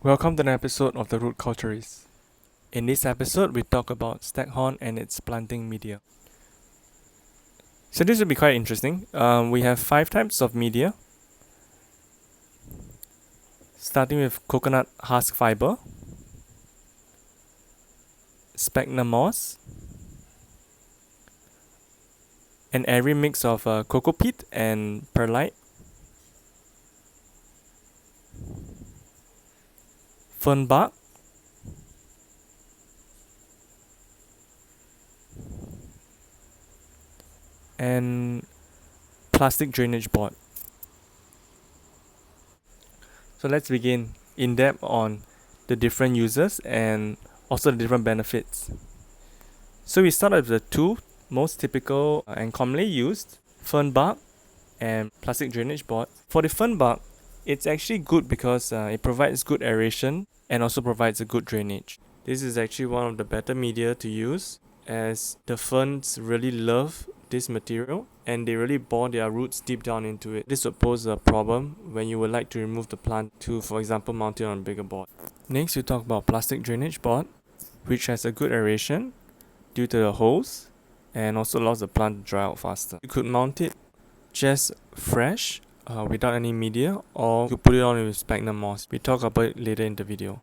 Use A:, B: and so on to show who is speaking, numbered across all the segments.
A: Welcome to an episode of The Root Culturist. In this episode, we talk about Staghorn and its planting media. So this will be quite interesting. We have 5 types of media, starting with coconut husk fiber, sphagnum moss, an airy mix of cocoa peat and perlite, fern bark, and plastic drainage board. So let's begin in depth on the different uses and also the different benefits. So we start with the two most typical and commonly used, fern bark and plastic drainage board. For the fern bark, it's actually good because it provides good aeration and also provides a good drainage. This is actually one of the better media to use, as the ferns really love this material and they really bore their roots deep down into it. This would pose a problem when you would like to remove the plant to, for example, mount it on a bigger board. Next, we talk about plastic drainage board, which has a good aeration due to the holes and also allows the plant to dry out faster. You could mount it just fresh without any media, or you put it on with sphagnum moss. We talk about it later in the video.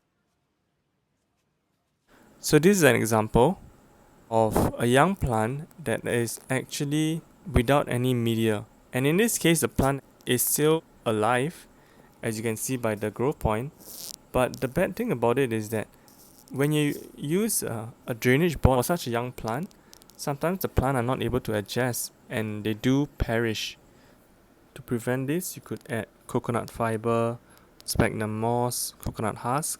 A: So this is an example of a young plant that is actually without any media, and in this case the plant is still alive, as you can see by the growth point. But the bad thing about it is that when you use a drainage board for such a young plant, sometimes the plant are not able to adjust and they do perish. To prevent this, you could add coconut fiber, sphagnum moss, coconut husk.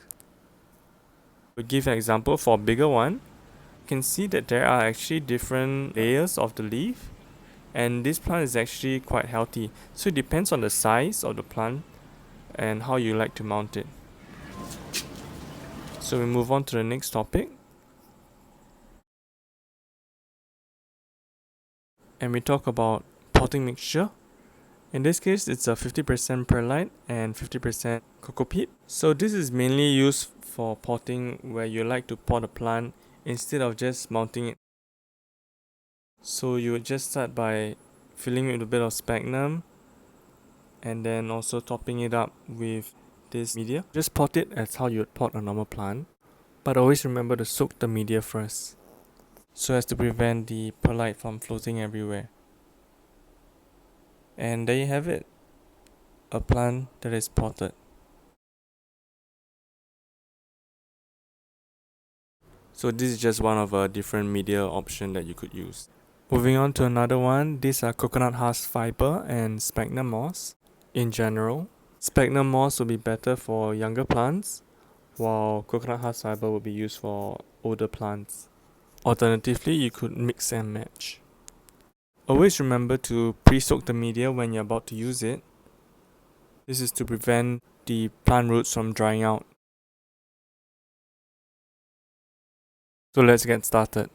A: We'll give an example for a bigger one. You can see that there are actually different layers of the leaf, and this plant is actually quite healthy. So it depends on the size of the plant and how you like to mount it. So we move on to the next topic, and we talk about potting mixture. In this case, it's a 50% perlite and 50% cocoa peat. So this is mainly used for potting where you like to pot a plant instead of just mounting it. So you would just start by filling it with a bit of sphagnum and then also topping it up with this media. Just pot it as how you would pot a normal plant, but always remember to soak the media first, so as to prevent the perlite from floating everywhere. And there you have it, a plant that is potted. So this is just one of a different media option that you could use. Moving on to another one, these are coconut husk fiber and sphagnum moss. In general, sphagnum moss will be better for younger plants, while coconut husk fiber will be used for older plants. Alternatively, you could mix and match. Always remember to pre-soak the media when you're about to use it. This is to prevent the plant roots from drying out. So let's get started.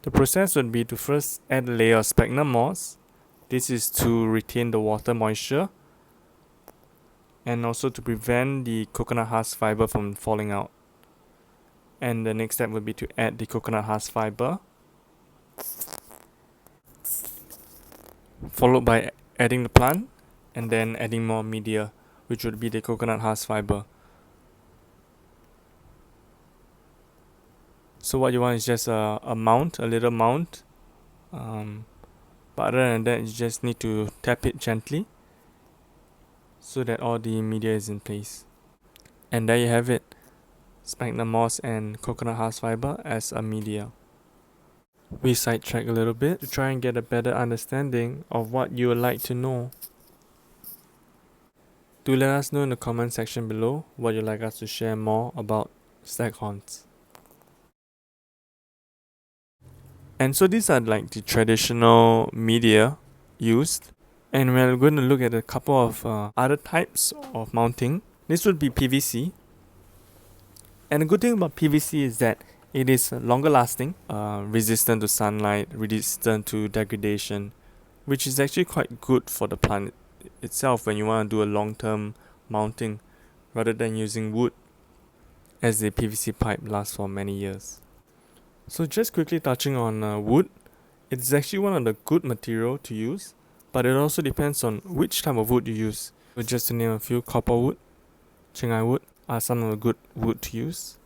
A: The process would be to first add a layer of sphagnum moss. This is to retain the water moisture and also to prevent the coconut husk fiber from falling out. And the next step would be to add the coconut husk fiber, followed by adding the plant and then adding more media, which would be the coconut husk fiber. So what you want is just a little mount. But other than that, you just need to tap it gently so that all the media is in place. And there you have it, sphagnum moss and coconut husk fiber as a media. We sidetrack a little bit to try and get a better understanding of what you would like to know. Do let us know in the comment section below what you'd like us to share more about staghorns. And so these are like the traditional media used, and we're going to look at a couple of other types of mounting. This would be PVC. And the good thing about PVC is that it is longer lasting, resistant to sunlight, resistant to degradation, which is actually quite good for the plant itself when you want to do a long-term mounting rather than using wood, as the PVC pipe lasts for many years. So just quickly touching on wood, it's actually one of the good material to use, but it also depends on which type of wood you use. So just to name a few, copper wood, chengai wood are some of the good wood to use.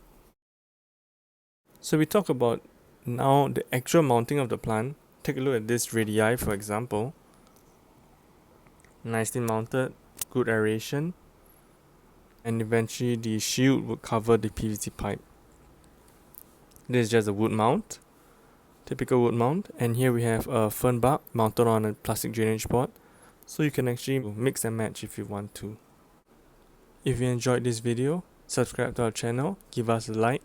A: So we talk about now the actual mounting of the plant. Take a look at this radii, for example. Nicely mounted, good aeration, and eventually the shield would cover the PVC pipe. This is just a wood mount, typical wood mount, and here we have a fern bark mounted on a plastic drainage board, so you can actually mix and match if you want to. If you enjoyed this video, subscribe to our channel, give us a like,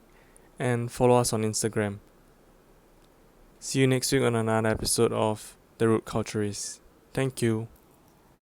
A: and follow us on Instagram. See you next week on another episode of The Root Culturist. Thank you.